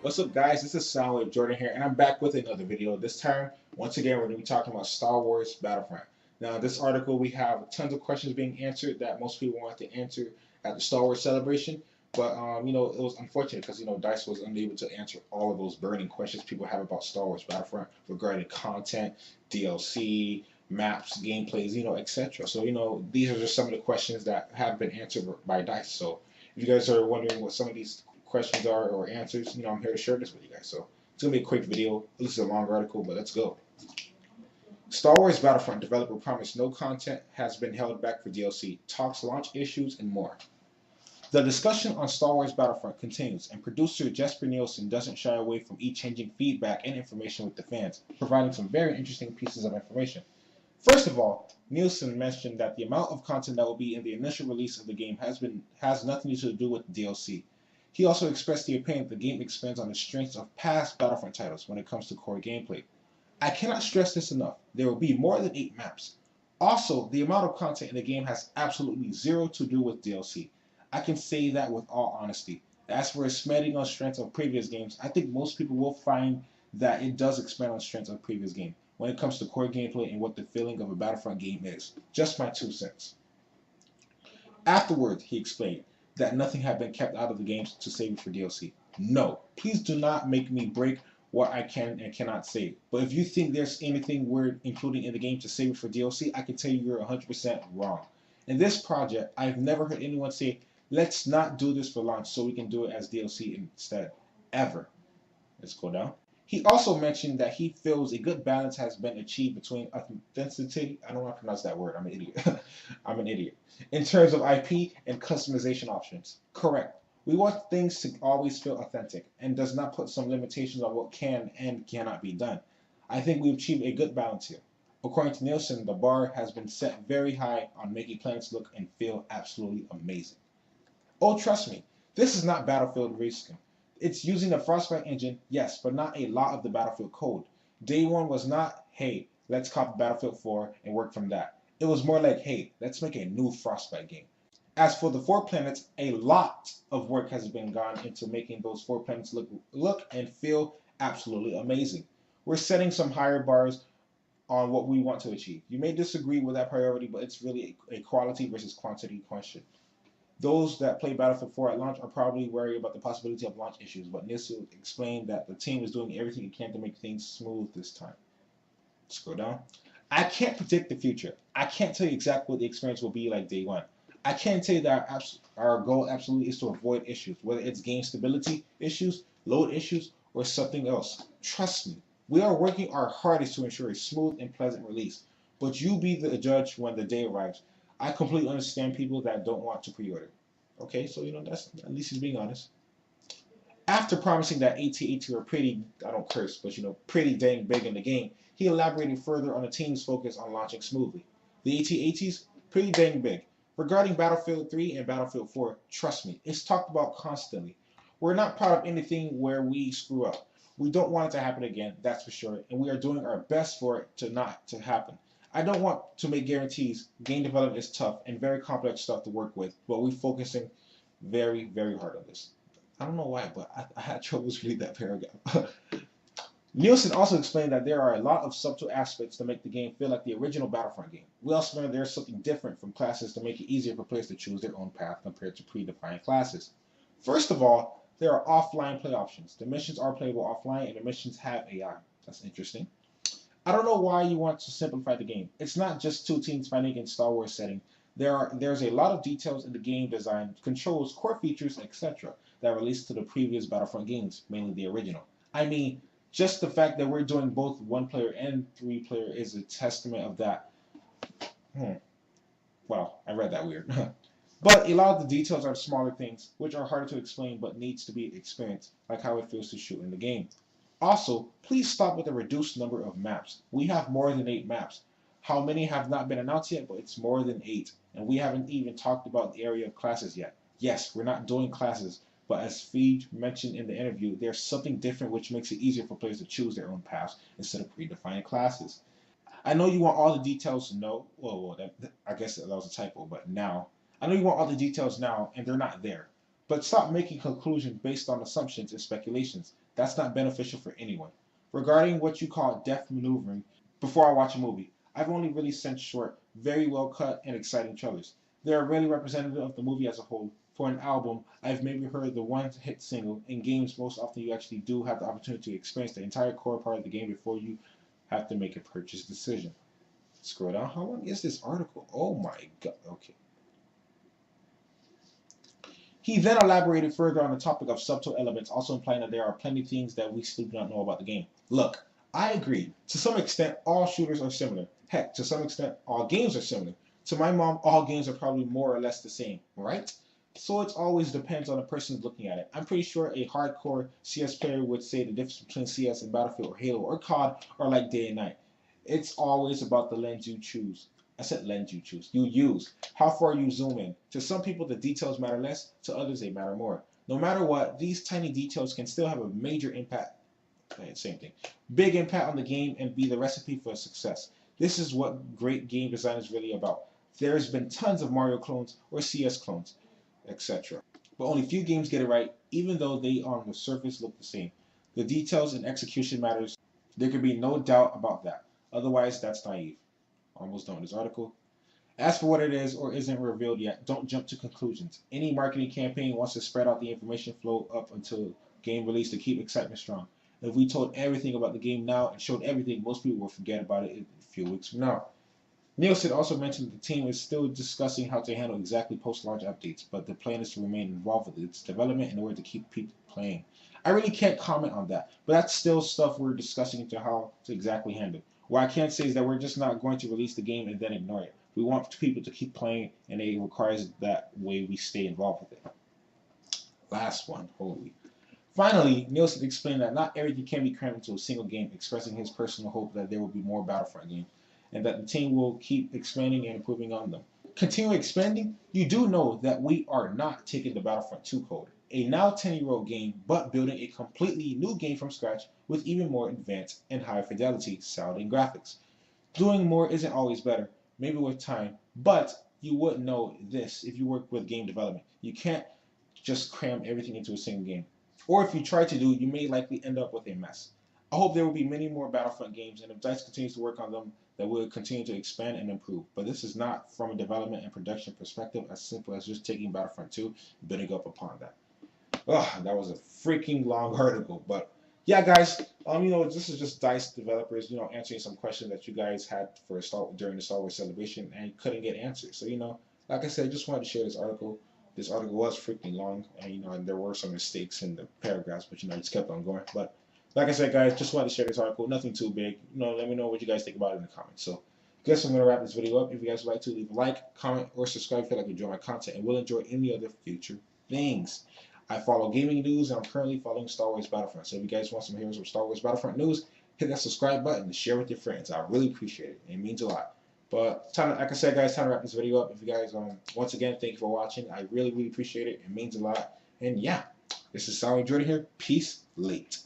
What's up, guys? This is Soundwave Jordan here, and I'm back with another video. This time, once again, we're going to be talking about Star Wars Battlefront. Now, in this article, we have tons of questions being answered that most people want to answer at the Star Wars celebration. But, it was unfortunate because, DICE was unable to answer all of those burning questions people have about Star Wars Battlefront regarding content, DLC, maps, gameplays, etc. So, these are just some of the questions that have been answered by DICE. So, if you guys are wondering what some of these questions are or answers, I'm here to share this with you guys. So it's gonna be a quick video. This is a long article, but let's go. Star Wars Battlefront developer promised no content has been held back for DLC, talks launch issues, and more. The discussion on Star Wars Battlefront continues, and producer Jesper Nielsen doesn't shy away from exchanging feedback and information with the fans, providing some very interesting pieces of information. First of all, Nielsen mentioned that the amount of content that will be in the initial release of the game has nothing to do with the DLC. He also expressed the opinion that the game expands on the strengths of past Battlefront titles when it comes to core gameplay. I cannot stress this enough. There will be more than 8 maps. Also, the amount of content in the game has absolutely zero to do with DLC. I can say that with all honesty. As for expanding on strengths of previous games, I think most people will find that it does expand on strengths of previous game when it comes to core gameplay and what the feeling of a Battlefront game is. Just my 2 cents. Afterwards, he explained that nothing had been kept out of the games to save it for DLC. No, please do not make me break what I can and cannot say. But if you think there's anything we're including in the game to save it for DLC, I can tell you you're 100% wrong. In this project, I've never heard anyone say, let's not do this for launch so we can do it as DLC instead. Ever. Let's go down. He also mentioned that he feels a good balance has been achieved between authenticity, I don't want to pronounce that word, I'm an idiot. I'm an idiot. In terms of IP and customization options. Correct. We want things to always feel authentic and does not put some limitations on what can and cannot be done. I think we've achieved a good balance here. According to Nielsen, the bar has been set very high on making planets look and feel absolutely amazing. Oh, trust me, this is not Battlefield Reskin. It's using the Frostbite engine, yes, but not a lot of the Battlefield code. Day one was not, hey, let's copy Battlefield 4 and work from that. It was more like, hey, let's make a new Frostbite game. As for the 4 planets, a lot of work has been gone into making those 4 planets look and feel absolutely amazing. We're setting some higher bars on what we want to achieve. You may disagree with that priority, but it's really a quality versus quantity question. Those that play Battlefield 4 at launch are probably worried about the possibility of launch issues, but Nielsen explained that the team is doing everything it can to make things smooth this time. Let's go down. I can't predict the future. I can't tell you exactly what the experience will be like day one. I can tell you that our goal absolutely is to avoid issues, whether it's game stability issues, load issues, or something else. Trust me, we are working our hardest to ensure a smooth and pleasant release, but you be the judge when the day arrives. I completely understand people that don't want to pre-order. Okay, so that's at least he's being honest. After promising that AT-AT are pretty, I don't curse, but pretty dang big in the game, he elaborated further on the team's focus on launching smoothly. The AT-ATs, pretty dang big. Regarding Battlefield 3 and Battlefield 4, trust me, it's talked about constantly. We're not proud of anything where we screw up. We don't want it to happen again, that's for sure, and we are doing our best for it to not to happen. I don't want to make guarantees. Game development is tough and very complex stuff to work with, but we're focusing very, very hard on this. I don't know why, but I had troubles reading that paragraph. Nielsen also explained that there are a lot of subtle aspects to make the game feel like the original Battlefront game. We also learned there's something different from classes to make it easier for players to choose their own path compared to predefined classes. First of all, there are offline play options. The missions are playable offline and the missions have AI. That's interesting. I don't know why you want to simplify the game. It's not just 2 teams fighting in Star Wars setting. There's a lot of details in the game design, controls, core features, etc. that released to the previous Battlefront games, mainly the original. I mean, just the fact that we're doing both 1-player and 3-player is a testament of that. Wow, I read that weird. But a lot of the details are smaller things, which are harder to explain but needs to be experienced, like how it feels to shoot in the game. Also, please stop with the reduced number of maps. We have more than 8 maps. How many have not been announced yet, but it's more than 8. And we haven't even talked about the area of classes yet. Yes, we're not doing classes, but as Feed mentioned in the interview, there's something different which makes it easier for players to choose their own paths instead of predefined classes. I know you want all the details to know. I guess that was a typo, but now. I know you want all the details now, and they're not there. But stop making conclusions based on assumptions and speculations. That's not beneficial for anyone. Regarding what you call depth maneuvering, before I watch a movie, I've only really sent short, very well cut, and exciting trailers. They are really representative of the movie as a whole. For an album, I've maybe heard the one hit single. In games, most often you actually do have the opportunity to experience the entire core part of the game before you have to make a purchase decision. Scroll down. How long is this article? Oh my god. Okay. He then elaborated further on the topic of subtle elements, also implying that there are plenty of things that we still do not know about the game. Look, I agree. To some extent, all shooters are similar. Heck, to some extent, all games are similar. To my mom, all games are probably more or less the same, right? So it always depends on the person looking at it. I'm pretty sure a hardcore CS player would say the difference between CS and Battlefield or Halo or COD are like day and night. It's always about the lens you choose. I said lens you choose. You use. How far you zoom in. To some people, the details matter less. To others, they matter more. No matter what, these tiny details can still have a major impact. Same thing. Big impact on the game and be the recipe for success. This is what great game design is really about. There's been tons of Mario clones or CS clones, etc. But only few games get it right, even though they on the surface look the same. The details and execution matters. There can be no doubt about that. Otherwise, that's naive. Almost done with this article. As for what it is or isn't revealed yet, don't jump to conclusions. Any marketing campaign wants to spread out the information flow up until game release to keep excitement strong. If we told everything about the game now and showed everything, most people will forget about it a few weeks from now. Nielsen also mentioned that the team is still discussing how to handle exactly post-launch updates, but the plan is to remain involved with its development in order to keep people playing. I really can't comment on that, but that's still stuff we're discussing into how to exactly handle. What I can say is that we're just not going to release the game and then ignore it. We want people to keep playing, and it requires that way we stay involved with it. Last one, holy. Finally, Nielsen explained that not everything can be crammed into a single game, expressing his personal hope that there will be more Battlefront games, and that the team will keep expanding and improving on them. Continue expanding? You do know that we are not taking the Battlefront 2 code, a now 10-year-old game, but building a completely new game from scratch with even more advanced and high fidelity sound and graphics. Doing more isn't always better, maybe with time, but you would know this if you work with game development. You can't just cram everything into a single game. Or if you try to do, you may likely end up with a mess. I hope there will be many more Battlefront games, and if DICE continues to work on them, that will continue to expand and improve. But this is not from a development and production perspective as simple as just taking Battlefront 2 and building up upon that. Ugh, that was a freaking long article, but yeah, guys, this is just DICE developers, answering some questions that you guys had for during the Star Wars celebration and couldn't get answers. So, like I said, I just wanted to share this article. This article was freaking long, and there were some mistakes in the paragraphs, but I just kept on going. But like I said, guys, just wanted to share this article. Nothing too big. Let me know what you guys think about it in the comments. So, I guess I'm gonna wrap this video up. If you guys would like to, leave a like, comment, or subscribe if you like to enjoy my content, and will enjoy any other future things. I follow gaming news, and I'm currently following Star Wars Battlefront. So if you guys want some Heroes of Star Wars Battlefront news, hit that subscribe button and share with your friends. I really appreciate it. It means a lot. But like I said, guys, time to wrap this video up. If you guys, once again, thank you for watching. I really, really appreciate it. It means a lot. And yeah, this is Sally Jordan here. Peace late.